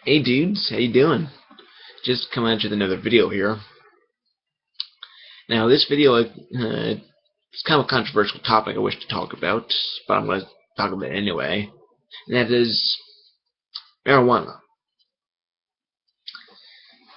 Hey dudes, how you doing? Just coming at you with another video here. Now this video, it's kind of a controversial topic I wish to talk about, but I'm going to talk about it anyway. And that is marijuana.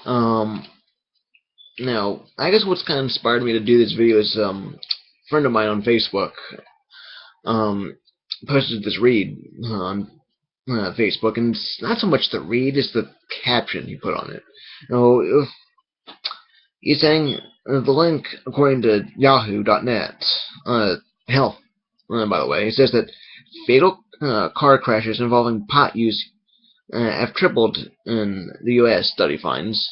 Um, Now, I guess what's kind of inspired me to do this video is a friend of mine on Facebook um, posted this read on Facebook, and it's not so much the read, it's the caption he put on it. If he's saying the link, according to Yahoo.net, health, by the way, it says that fatal car crashes involving pot use have tripled in the U.S., study finds.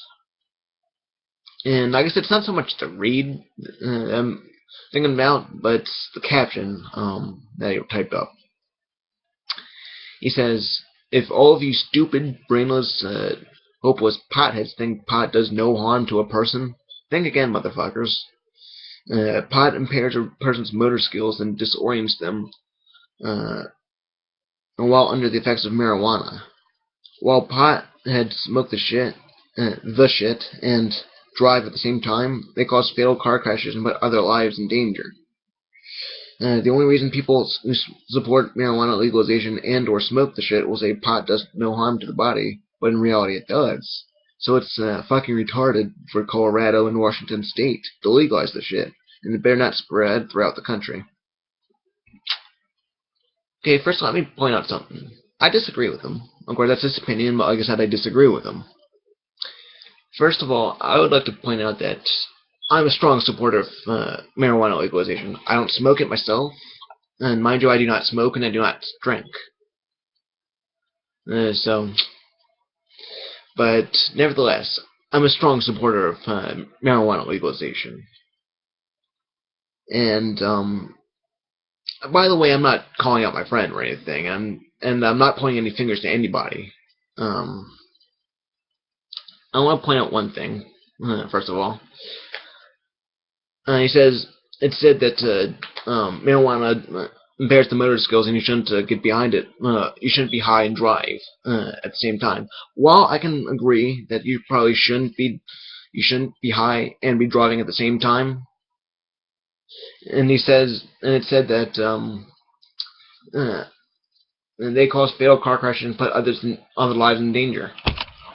And I guess it's not so much the read I'm thinking about, but it's the caption that he typed up. He says, if all of you stupid, brainless, hopeless potheads think pot does no harm to a person, think again, motherfuckers. Pot impairs a person's motor skills and disorients them while under the effects of marijuana. While pot heads smoke the shit, and drive at the same time, they cause fatal car crashes and put other lives in danger. The only reason people who support marijuana legalization and or smoke the shit will say pot does no harm to the body, but in reality it does. So it's fucking retarded for Colorado and Washington State to legalize the shit, and it better not spread throughout the country. Okay, first let me point out something. I disagree with him. Of course, that's his opinion, but like I said, I disagree with him. First of all, I would like to point out that I'm a strong supporter of marijuana legalization. I don't smoke it myself, and mind you, I do not smoke and I do not drink. But nevertheless, I'm a strong supporter of marijuana legalization. And by the way, I'm not calling out my friend or anything, and I'm not pointing any fingers to anybody. I want to point out one thing. First of all, he says it said that marijuana impairs the motor skills, and you shouldn't get behind it. You shouldn't be high and drive at the same time. While I can agree that you probably shouldn't be high and be driving at the same time. And it said that they cause fatal car crashes and put other lives in danger.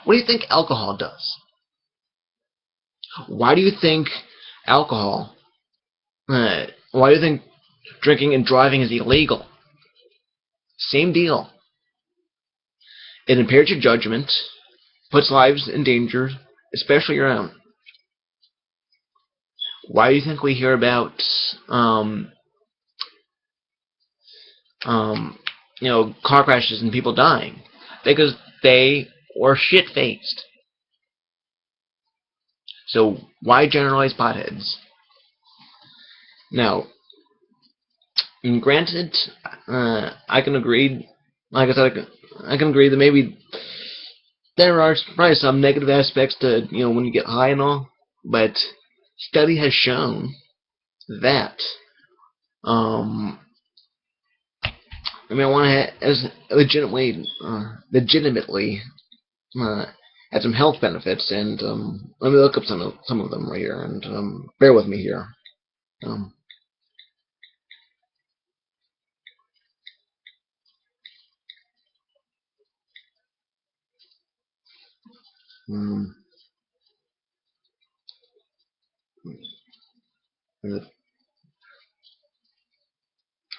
What do you think alcohol does? Why do you think alcohol? Why do you think drinking and driving is illegal? Same deal. It impairs your judgment, puts lives in danger, especially your own. Why do you think we hear about car crashes and people dying? Because they were shit-faced. So why generalize potheads? Now, granted, I can agree. Like I said, I can agree that maybe there are probably some negative aspects to when you get high and all, but study has shown that marijuana has legitimately had some health benefits, and let me look up some of them right here, and bear with me here. Um, um,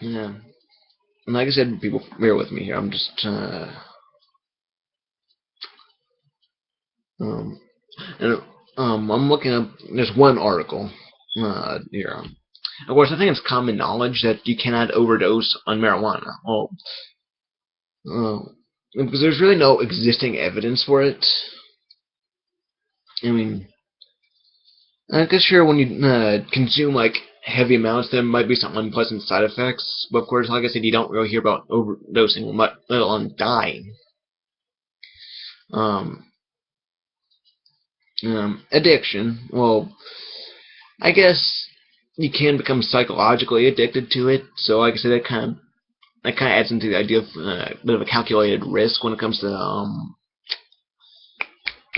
yeah, and like I said, people, bear with me here. I'm just and I'm looking up. There's one article here. Of course, I think it's common knowledge that you cannot overdose on marijuana. Well, because there's really no existing evidence for it. I mean, I guess sure when you consume like heavy amounts, there might be some unpleasant side effects. But of course, like I said, you don't really hear about overdosing, let alone dying. Addiction. Well, I guess you can become psychologically addicted to it. So, like I said, that kind of adds into the idea of a bit of a calculated risk when it comes to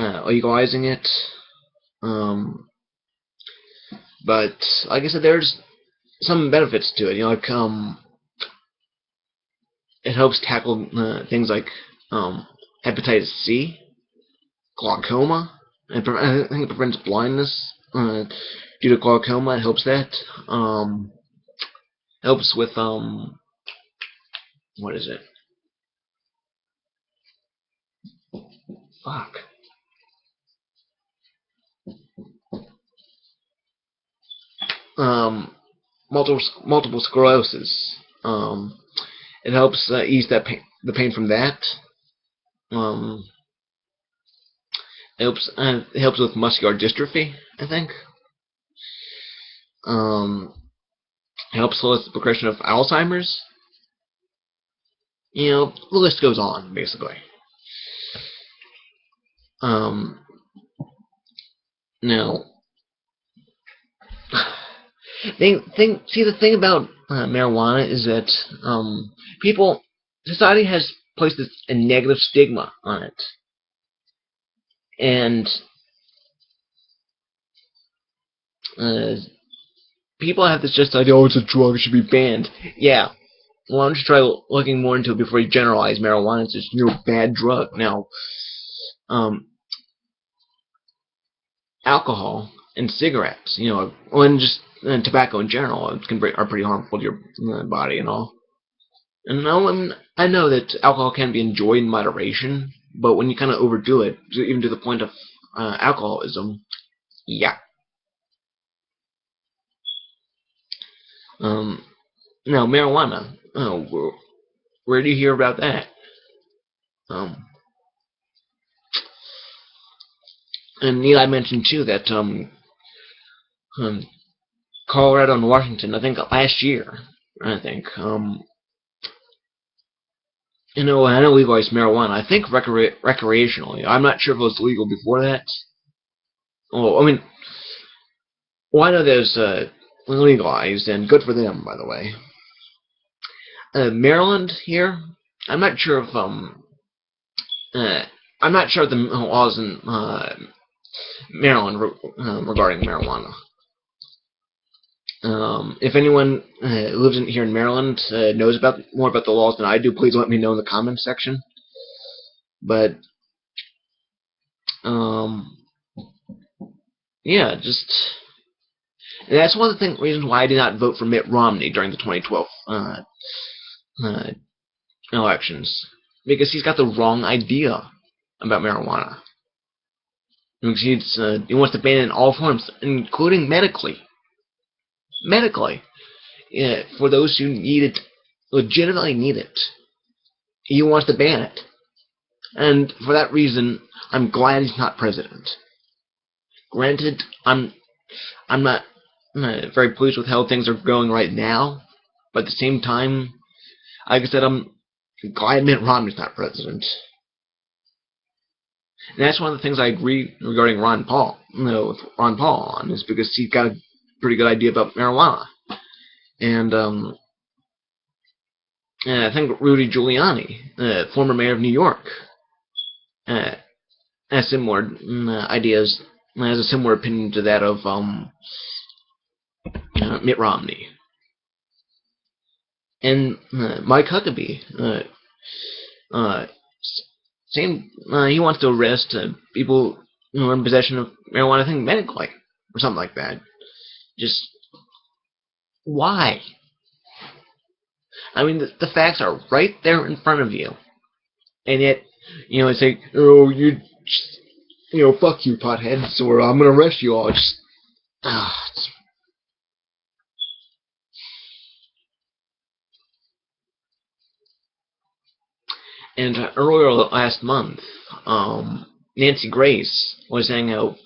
legalizing it. But like I said, there's some benefits to it. It helps tackle things like hepatitis C, glaucoma, and I think it prevents blindness due to glaucoma. It helps that. Helps with what is it? Fuck. Multiple sclerosis. It helps ease the pain from that. Um, it helps with muscular dystrophy, I think. Um, helps with the progression of Alzheimer's. The list goes on, basically. Now, see, the thing about marijuana is that society has placed a negative stigma on it, and people have this just idea, oh, it's a drug, it should be banned. Yeah, why don't you try looking more into it before you generalize marijuana? It's just bad drug. Now, alcohol and cigarettes, and just tobacco in general, are pretty harmful to your body and all. And I know that alcohol can be enjoyed in moderation, but when you kind of overdo it, even to the point of alcoholism, yeah. Now, marijuana. Oh, where do you hear about that? And Eli mentioned too that Colorado and Washington, I think last year, I know legalized marijuana. I think recreationally. I'm not sure if it was legal before that. Well, I know there's legalized, and good for them, by the way. Maryland here, I'm not sure if I'm not sure of the laws in Maryland regarding marijuana. If anyone lives here in Maryland knows more about the laws than I do, please let me know in the comments section. But yeah, and that's one of the reasons why I did not vote for Mitt Romney during the 2012 elections, because he's got the wrong idea about marijuana. He wants to ban it in all forms, including medically. For those who legitimately need it. He wants to ban it. And for that reason, I'm glad he's not president. Granted, I'm not very pleased with how things are going right now, but at the same time, like I said, I'm glad Mitt Romney's not president. And that's one of the things I agree regarding Ron Paul, with Ron Paul on, is because he's got a pretty good idea about marijuana. And I think Rudy Giuliani, former mayor of New York, has similar ideas, has a similar opinion to that of Mitt Romney. And Mike Huckabee, he wants to arrest people who are in possession of marijuana, I think medically, or something like that. Just, why? The facts are right there in front of you. And yet, it's like, oh, fuck you, potheads, or I'm gonna arrest you all. And earlier last month, Nancy Grace was saying how,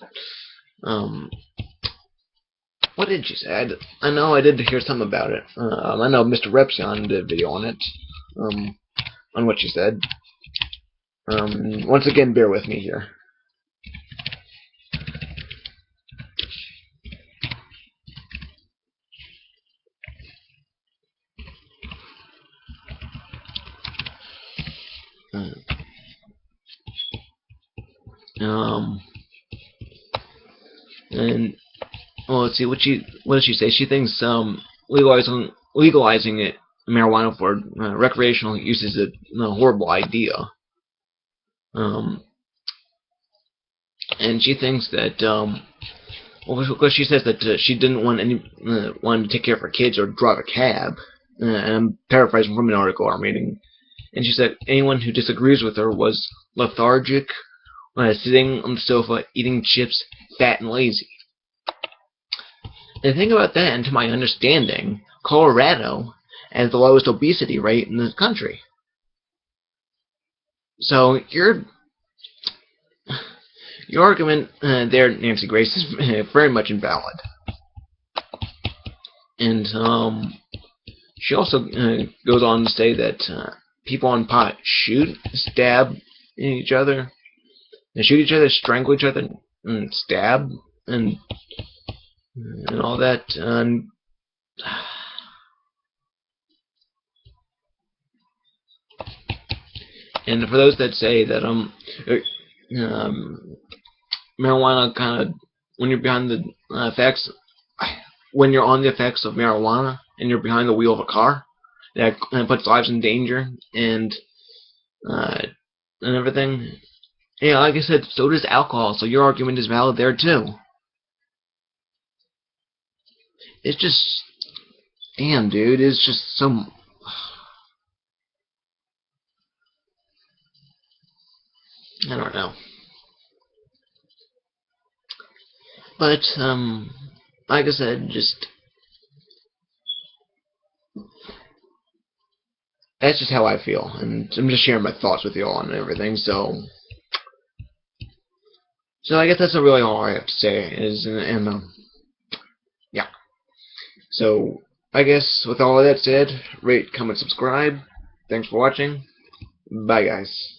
what did she say? I know I did hear something about it. I know Mr. Repsion did a video on it, on what she said. Once again, bear with me here. And well, let's see what does she say? She thinks legalizing it marijuana for recreational use is a horrible idea. And she thinks that well, because she says that she didn't want anyone to take care of her kids or drive a cab. And I'm paraphrasing from an article I'm reading. And she said anyone who disagrees with her was lethargic, sitting on the sofa, eating chips, fat and lazy. And the thing about that, and to my understanding, Colorado has the lowest obesity rate in the country. So your argument there, Nancy Grace, is very much invalid. And she also goes on to say that people on pot shoot, stab each other, they shoot each other, strangle each other, and stab, and all that. And for those that say that marijuana kind of, when you're behind the effects, when you're on the effects of marijuana and you're behind the wheel of a car, that puts lives in danger and everything. Yeah, like I said, so does alcohol. So your argument is valid there too. It's just, damn, dude, it's just so. I don't know. But like I said, just that's just how I feel, and I'm just sharing my thoughts with you all and everything. So I guess that's really all I have to say. Yeah. So I guess with all of that said, rate, comment, subscribe. Thanks for watching. Bye, guys.